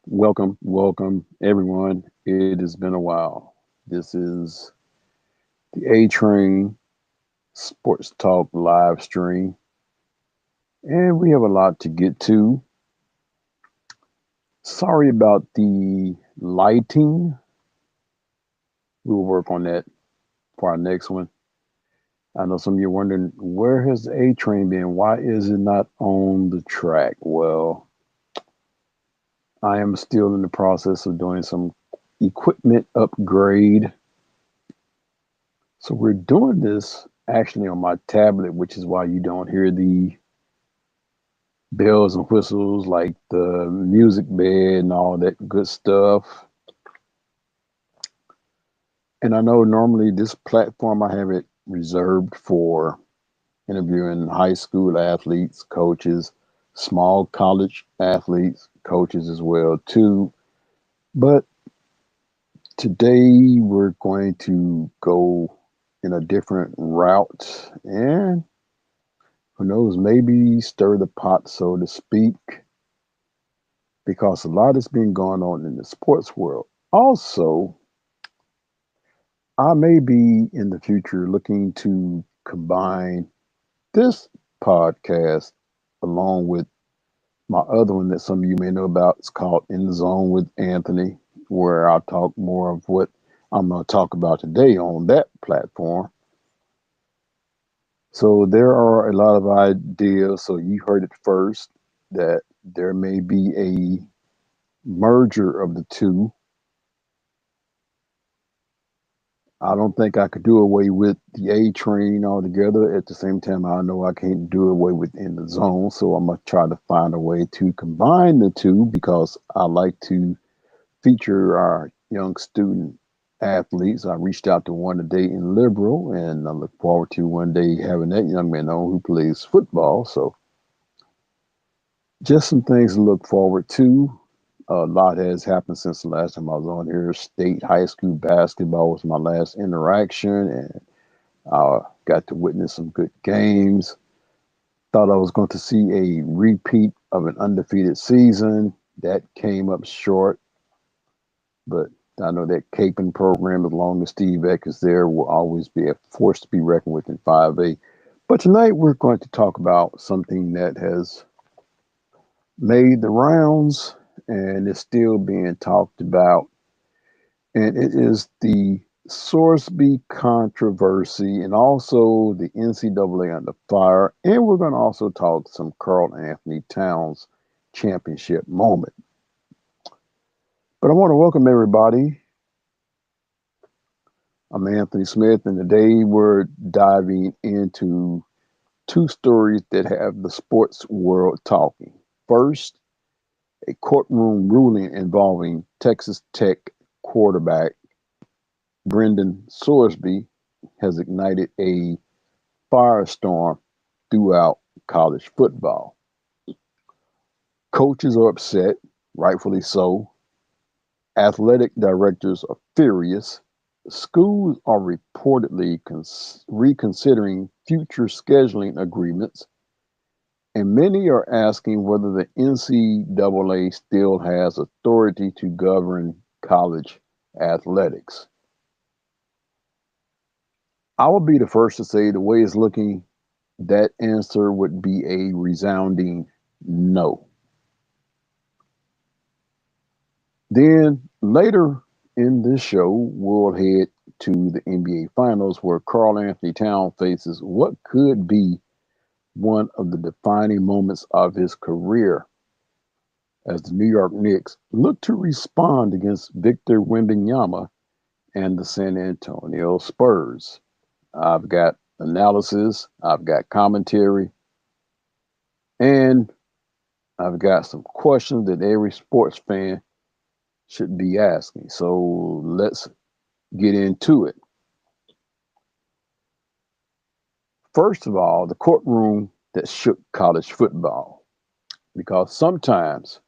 Welcome, everyone. It has been a while. This is the A Train Sports Talk live stream, and we have a lot to get to. Sorry about the lighting. We will work on that for our next one. I know some of you are wondering where has the A Train been? Why is it not on the track? Well, I am still in the process of doing some equipment upgrade. So we're doing this actually on my tablet, which is why you don't hear the bells and whistles like the music bed and all that good stuff. And I know normally this platform I have it reserved for interviewing high school athletes, coaches, small college athletes, coaches as well too. But today we're going to go in a different route and who knows, maybe stir the pot, so to speak, because a lot has been going on in the sports world. Also, I may be in the future looking to combine this podcast along with my other one that some of you may know about. It's called In the Zone with Anthony, where I'll talk more of what I'm going to talk about today on that platform. So there are a lot of ideas. So you heard it first that there may be a merger of the two. I don't think I could do away with the A train altogether. At the same time, I know I can't do away with In the Zone. So I'm going to try to find a way to combine the two because I like to feature our young student athletes. I reached out to one today in Liberal, and I look forward to one day having that young man on who plays football. So just some things to look forward to. A lot has happened since the last time I was on here. State high school basketball was my last interaction, and I got to witness some good games. Thought I was going to see a repeat of an undefeated season. That came up short, but I know that Capon program, as long as Steve Eck is there, will always be a force to be reckoned with in 5A. But tonight we're going to talk about something that has made the rounds and is still being talked about. And it is the Sorsby controversy and also the NCAA under fire. And we're going to also talk some Carl Anthony Towns championship moment. But I want to welcome everybody. I'm Anthony Smith, and today we're diving into two stories that have the sports world talking. First, a courtroom ruling involving Texas Tech quarterback Brendan Sorsby has ignited a firestorm throughout college football. Coaches are upset, rightfully so. Athletic directors are furious. Schools are reportedly reconsidering future scheduling agreements, and many are asking whether the NCAA still has authority to govern college athletics. I will be the first to say the way it's looking, that answer would be a resounding no. Then later in this show, we'll head to the NBA Finals where Carl Anthony Towns faces what could be one of the defining moments of his career as the New York Knicks look to respond against Victor Wembanyama and the San Antonio Spurs. I've got analysis, I've got commentary, and I've got some questions that every sports fan should be asking. So let's get into it. First of all, the courtroom that shook college football, because sometimes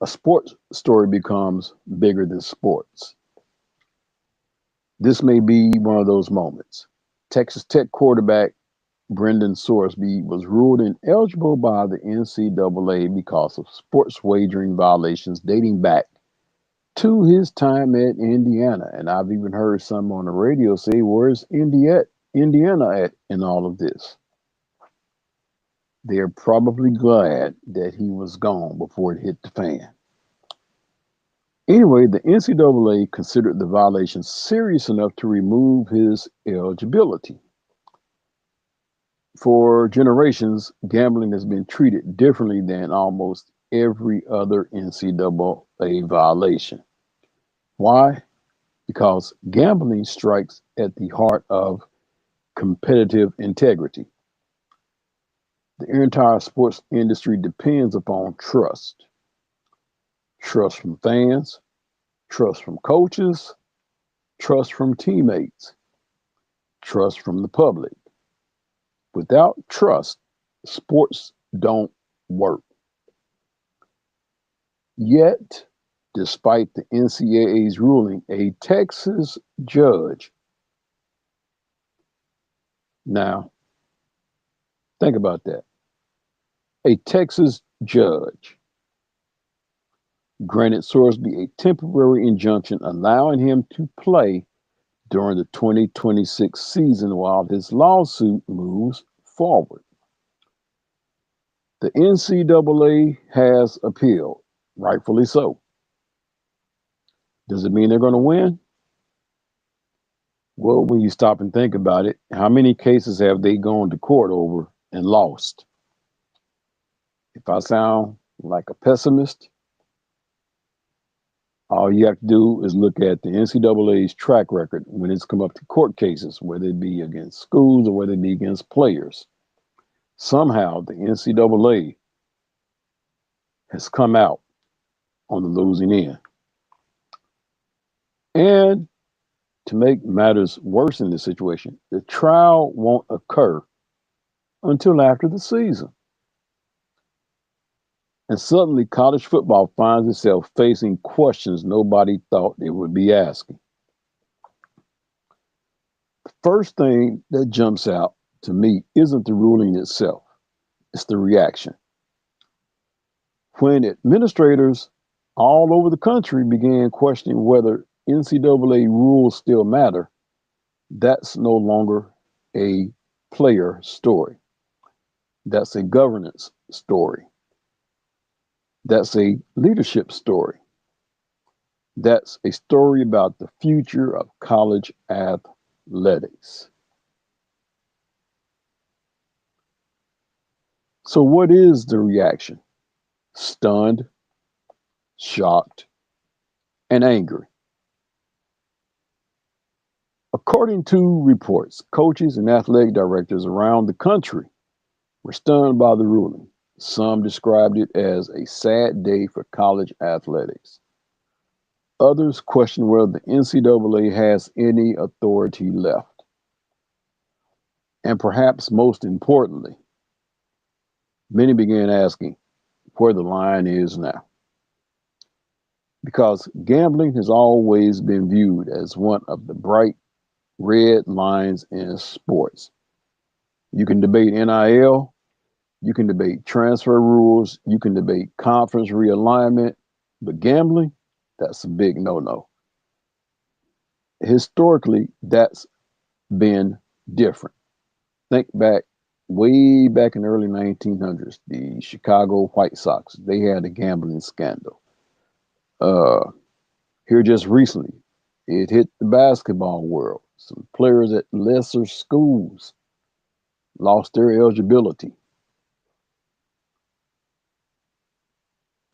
a sports story becomes bigger than sports. This may be one of those moments. Texas Tech quarterback Brendan Sorsby, was ruled ineligible by the NCAA because of sports wagering violations dating back to his time at Indiana. And I've even heard some on the radio say, where's Indiana at in all of this? They're probably glad that he was gone before it hit the fan. Anyway, the NCAA considered the violation serious enough to remove his eligibility. For generations, gambling has been treated differently than almost every other NCAA violation. Why? Because gambling strikes at the heart of competitive integrity. The entire sports industry depends upon trust. Trust from fans, trust from coaches, trust from teammates, trust from the public. Without trust, sports don't work. Yet, despite the NCAA's ruling, a Texas judge, now think about that, a Texas judge granted Sorsby a temporary injunction allowing him to play during the 2026 season while his lawsuit moves forward. The NCAA has appealed, rightfully so. Does it mean they're going to win? Well, when you stop and think about it, how many cases have they gone to court over and lost? If I sound like a pessimist, all you have to do is look at the NCAA's track record when it's come up to court cases, whether it be against schools or whether it be against players. Somehow the NCAA has come out on the losing end. And to make matters worse in this situation, the trial won't occur until after the season. And suddenly, college football finds itself facing questions nobody thought it would be asking. The first thing that jumps out to me isn't the ruling itself, it's the reaction. When administrators all over the country began questioning whether NCAA rules still matter, that's no longer a player story. That's a governance story. That's a leadership story. That's a story about the future of college athletics. So, what is the reaction? Stunned, shocked, and angry. According to reports, coaches and athletic directors around the country were stunned by the ruling. Some described it as a sad day for college athletics. Others question whether the NCAA has any authority left. And perhaps most importantly, many began asking where the line is now. Because gambling has always been viewed as one of the bright red lines in sports. You can debate NIL, you can debate transfer rules, you can debate conference realignment, but gambling, that's a big no-no. Historically, that's been different. Think back, way back in the early 1900s, the Chicago White Sox, they had a gambling scandal. Uh, Here just recently, it hit the basketball world. Some players at lesser schools lost their eligibility.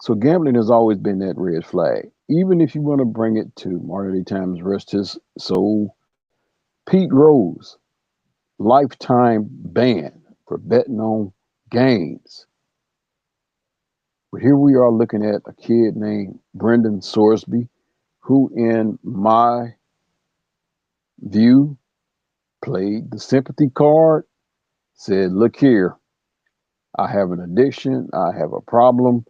So gambling has always been that red flag. Even if you want to bring it to modern day times, rest his soul, Pete Rose, lifetime ban for betting on games. But here we are looking at a kid named Brendan Sorsby, who, in my view, played the sympathy card, said, look here, I have an addiction, I have a problem,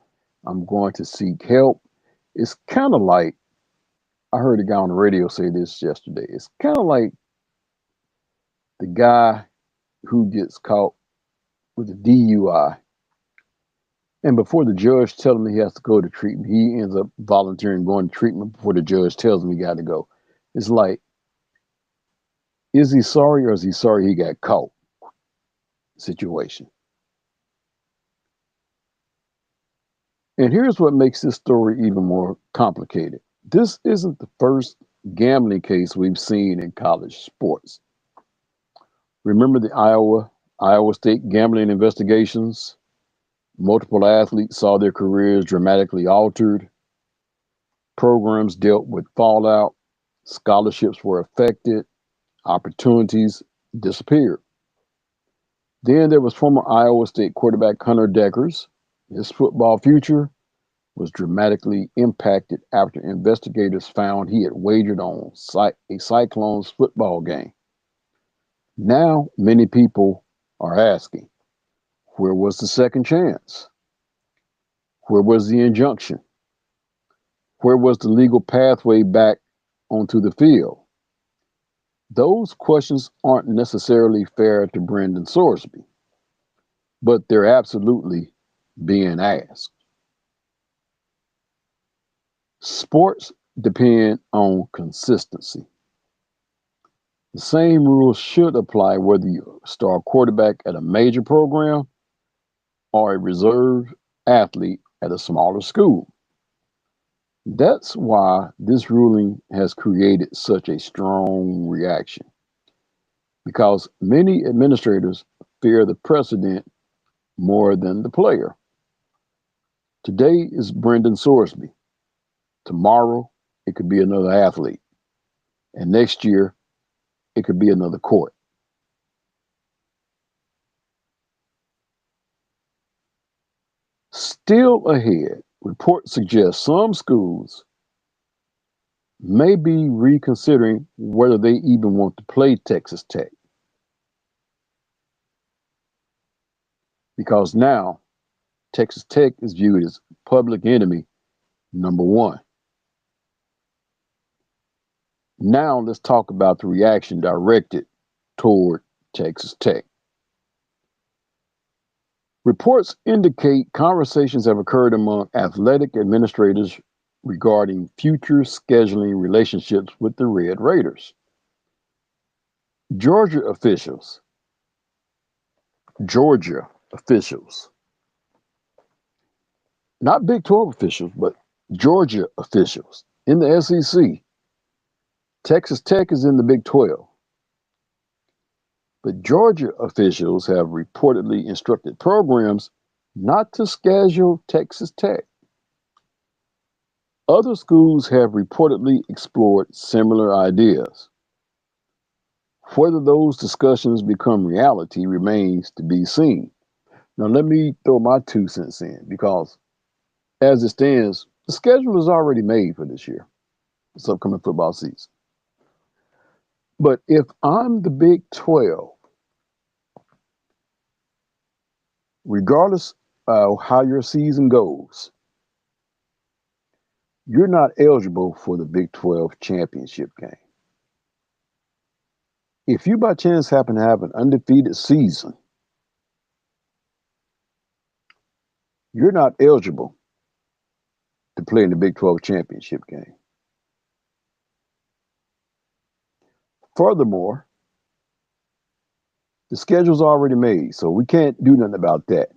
I'm going to seek help. It's kind of like, I heard a guy on the radio say this yesterday. It's kind of like the guy who gets caught with a DUI. And before the judge tells him he has to go to treatment, he ends up volunteering going to treatment before the judge tells him he got to go. It's like, is he sorry or is he sorry he got caught? Situation. And here's what makes this story even more complicated. This isn't the first gambling case we've seen in college sports. Remember the Iowa State gambling investigations? Multiple athletes saw their careers dramatically altered. Programs dealt with fallout. Scholarships were affected. Opportunities disappeared. Then there was former Iowa State quarterback Hunter Dekkers. His football future was dramatically impacted after investigators found he had wagered on a Cyclones football game. Now, many people are asking, where was the second chance? Where was the injunction? Where was the legal pathway back onto the field? Those questions aren't necessarily fair to Brendan Sorsby, but they're absolutely being asked. Sports depend on consistency. The same rules should apply whether you star quarterback at a major program or a reserve athlete at a smaller school. That's why this ruling has created such a strong reaction, because many administrators fear the precedent more than the player. Today is Brendan Sorsby. Tomorrow, it could be another athlete. And next year, it could be another court. Still ahead, reports suggest some schools may be reconsidering whether they even want to play Texas Tech. Because now, Texas Tech is viewed as public enemy number one. Now, let's talk about the reaction directed toward Texas Tech. Reports indicate conversations have occurred among athletic administrators regarding future scheduling relationships with the Red Raiders. Georgia officials, Georgia officials, not Big 12 officials, but Georgia officials in the SEC. Texas Tech is in the Big 12. But Georgia officials have reportedly instructed programs not to schedule Texas Tech. Other schools have reportedly explored similar ideas. Whether those discussions become reality remains to be seen. Now, let me throw my 2 cents in, because as it stands, the schedule is already made for this year, this upcoming football season. But if I'm the Big 12, regardless of how your season goes, you're not eligible for the Big 12 championship game. If you by chance happen to have an undefeated season, you're not eligible to play in the Big 12 championship game. Furthermore, the schedule's already made, so we can't do nothing about that.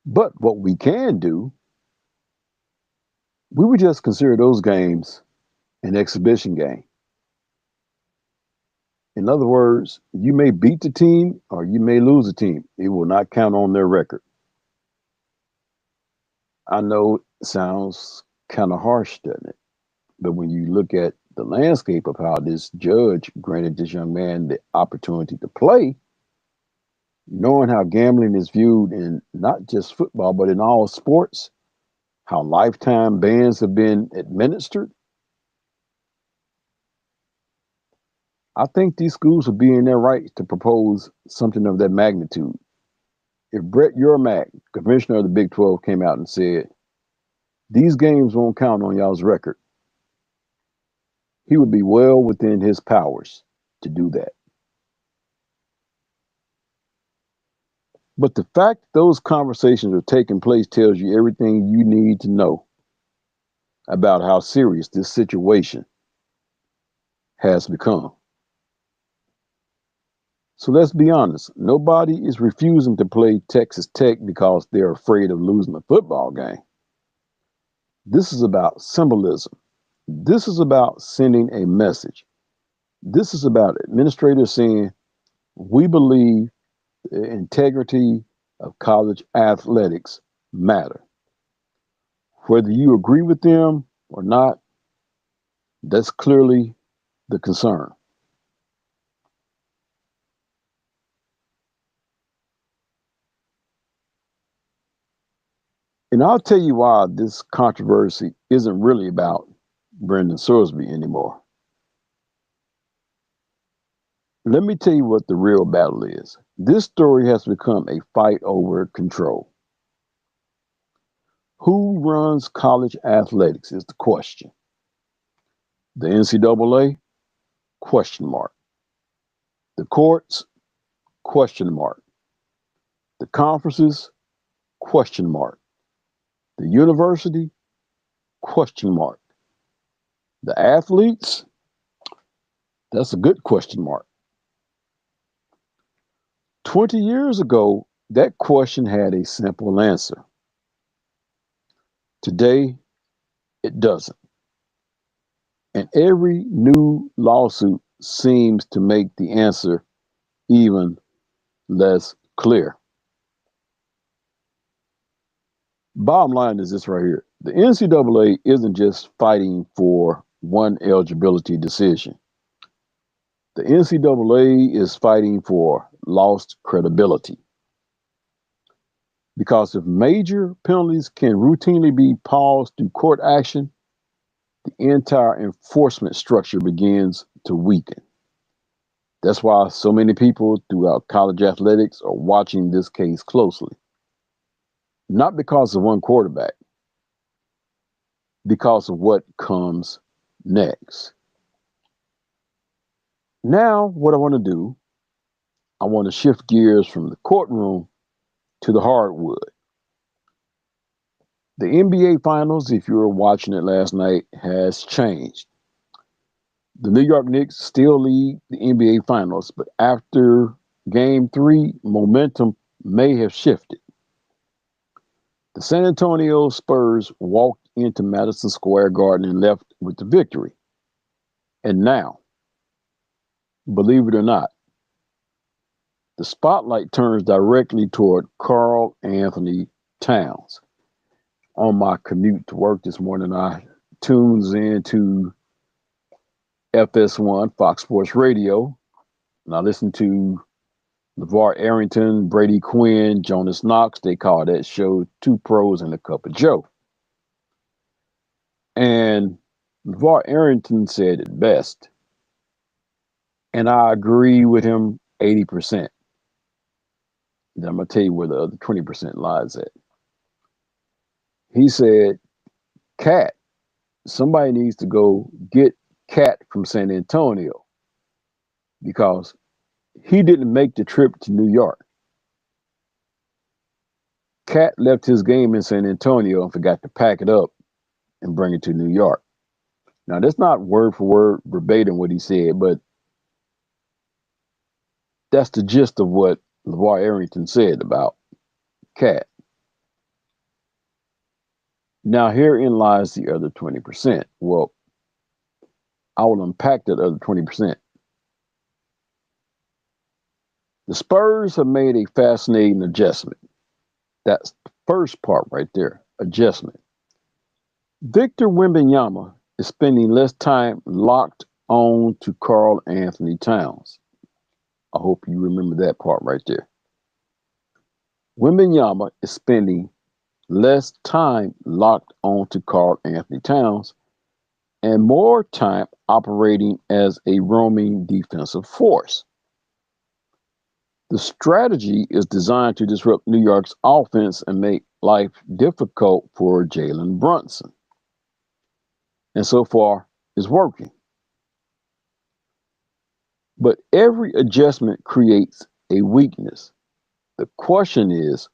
But what we can do, we would just consider those games an exhibition game. In other words, you may beat the team or you may lose the team. It will not count on their record. I know it sounds kind of harsh, doesn't it? But when you look at the landscape of how this judge granted this young man the opportunity to play, knowing how gambling is viewed in not just football, but in all sports, how lifetime bans have been administered, I think these schools would be in their right to propose something of that magnitude. If Brett Yormark, commissioner of the Big 12, came out and said, these games won't count on y'all's record, he would be well within his powers to do that. But the fact those conversations are taking place tells you everything you need to know about how serious this situation has become. So let's be honest, nobody is refusing to play Texas Tech because they're afraid of losing a football game. This is about symbolism. This is about sending a message. This is about administrators saying, we believe the integrity of college athletics matter. Whether you agree with them or not, that's clearly the concern. And I'll tell you why this controversy isn't really about Brendan Sorsby anymore. Let me tell you what the real battle is. This story has become a fight over control. Who runs college athletics is the question. The NCAA? Question mark. The courts? Question mark. The conferences? Question mark. The university? Question mark. The athletes? That's a good question mark. 20 years ago, that question had a simple answer. Today, it doesn't. And every new lawsuit seems to make the answer even less clear. Bottom line is this right here. The NCAA isn't just fighting for one eligibility decision. The NCAA is fighting for lost credibility. Because if major penalties can routinely be paused through court action, the entire enforcement structure begins to weaken. That's why so many people throughout college athletics are watching this case closely. Not because of one quarterback, because of what comes next. Now, what I want to do, I want to shift gears from the courtroom to the hardwood. The NBA Finals, if you were watching it last night, has changed. The New York Knicks still lead the NBA Finals, but after game three, momentum may have shifted. The San Antonio Spurs walked into Madison Square Garden and left with the victory. And now, believe it or not, the spotlight turns directly toward Karl Anthony Towns. On my commute to work this morning, I tunes into FS1, Fox Sports Radio, and I listen to LeVar Arrington, Brady Quinn, Jonas Knox. They call that show Two Pros and a Cup of Joe. And LeVar Arrington said it best. And I agree with him 80%. Then I'm going to tell you where the other 20% lies at. He said, Cat, somebody needs to go get Cat from San Antonio because he didn't make the trip to New York. Cat left his game in San Antonio and forgot to pack it up and bring it to New York. Now, that's not word for word verbatim what he said, but that's the gist of what LeVar Arrington said about Cat. Now, herein lies the other 20%. Well, I will unpack that other 20%. The Spurs have made a fascinating adjustment. That's the first part right there, adjustment. Victor Wembanyama is spending less time locked on to Karl Anthony Towns. I hope you remember that part right there. Wembanyama is spending less time locked on to Karl Anthony Towns and more time operating as a roaming defensive force. The strategy is designed to disrupt New York's offense and make life difficult for Jalen Brunson. And so far, it's working. But every adjustment creates a weakness. The question is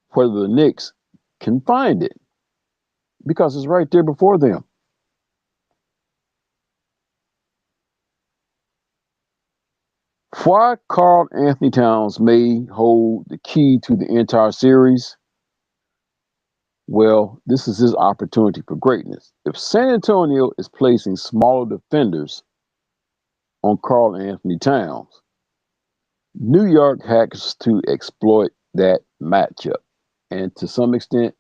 whether the Knicks can find it because it's right there before them. Why Carl Anthony Towns may hold the key to the entire series? Well, this is his opportunity for greatness. If San Antonio is placing smaller defenders on Carl Anthony Towns, New York has to exploit that matchup. And to some extent,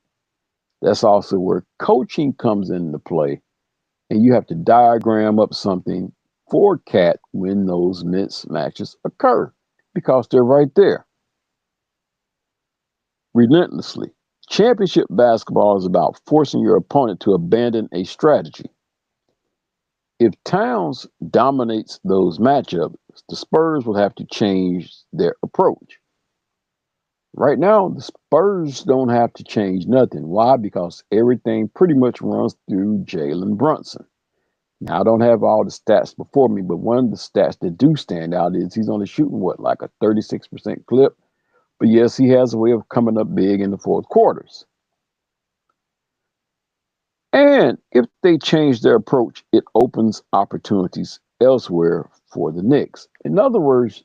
that's also where coaching comes into play. And you have to diagram up something for Cat when those mismatches occur because they're right there relentlessly. Championship basketball is about forcing your opponent to abandon a strategy. If Towns dominates those matchups, the Spurs will have to change their approach. Right now, the Spurs don't have to change nothing. Why? Because everything pretty much runs through Jalen Brunson. Now, I don't have all the stats before me, but one of the stats that do stand out is he's only shooting what, like a 36% clip. But yes, he has a way of coming up big in the fourth quarters. And if they change their approach, it opens opportunities elsewhere for the Knicks. In other words,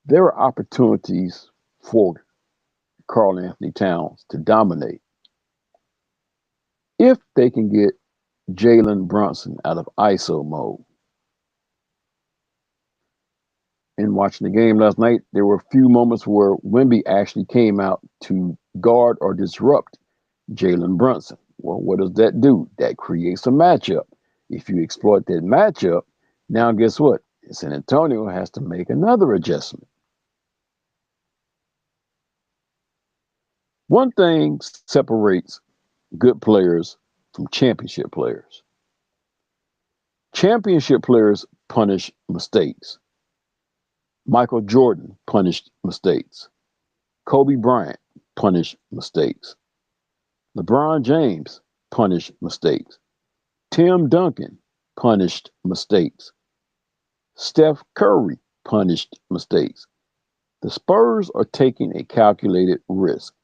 there are opportunities for Carl Anthony Towns to dominate if they can get Jalen Brunson out of ISO mode. In watching the game last night, there were a few moments where Wemby actually came out to guard or disrupt Jalen Brunson. Well, what does that do? That creates a matchup. If you exploit that matchup, now guess what? San Antonio has to make another adjustment. One thing separates good players from championship players. Championship players punish mistakes. Michael Jordan punished mistakes. Kobe Bryant punished mistakes. LeBron James punished mistakes. Tim Duncan punished mistakes. Steph Curry punished mistakes. The Spurs are taking a calculated risk.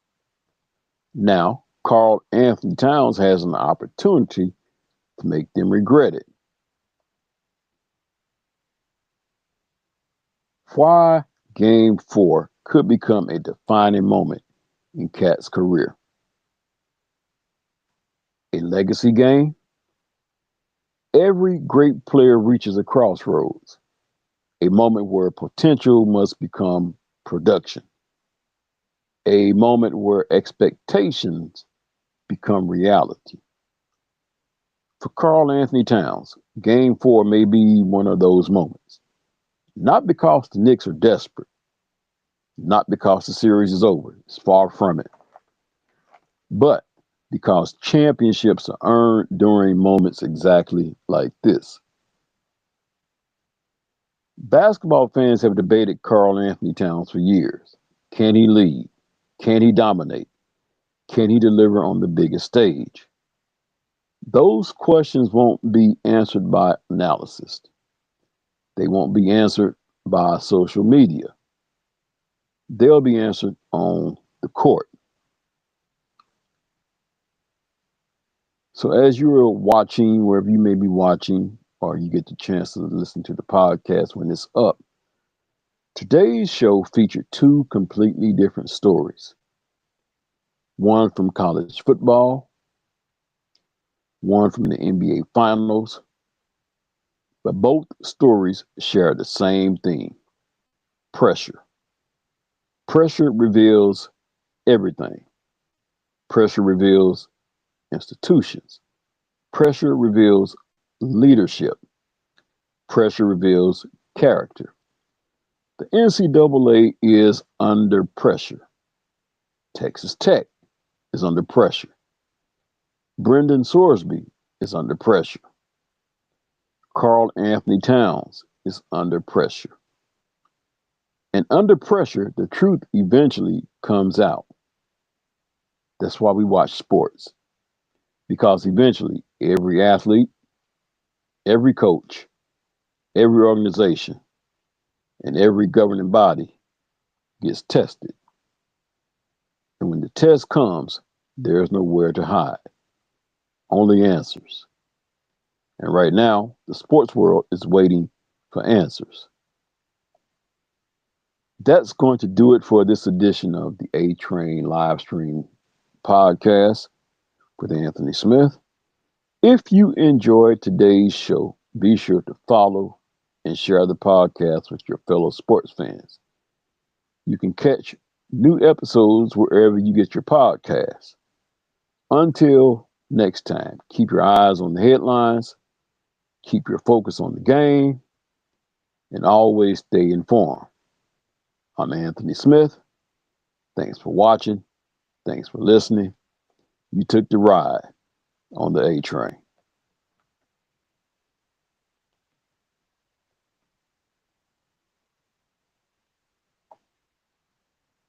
Now, Carl Anthony Towns has an opportunity to make them regret it. Why Game 4 could become a defining moment in Cat's career. A legacy game. Every great player reaches a crossroads, a moment where potential must become production, a moment where expectations become reality. For Carl Anthony Towns, Game 4 may be one of those moments. Not because the Knicks are desperate, not because the series is over, it's far from it, but because championships are earned during moments exactly like this. Basketball fans have debated Carl Anthony Towns for years. Can he lead? Can he dominate? Can he deliver on the biggest stage? Those questions won't be answered by analysis. They won't be answered by social media. They'll be answered on the court. So as you're watching, wherever you may be watching, or you get the chance to listen to the podcast when it's up, today's show featured two completely different stories. One from college football, one from the NBA Finals, but both stories share the same theme: pressure. Pressure reveals everything. Pressure reveals institutions. Pressure reveals leadership. Pressure reveals character. The NCAA is under pressure. Texas Tech is under pressure. Brendan Sorsby is under pressure. Carl Anthony Towns is under pressure. And under pressure, the truth eventually comes out. That's why we watch sports. Because eventually, every athlete, every coach, every organization, and every governing body gets tested. And when the test comes, there's nowhere to hide, only answers. And right now, the sports world is waiting for answers. That's going to do it for this edition of the A Train live stream podcast with Anthony Smith. If you enjoyed today's show, be sure to follow and share the podcast with your fellow sports fans. You can catch new episodes wherever you get your podcasts. Until next time, keep your eyes on the headlines, keep your focus on the game, and always stay informed. I'm Anthony Smith. Thanks for watching. Thanks for listening. You took the ride on the A Train.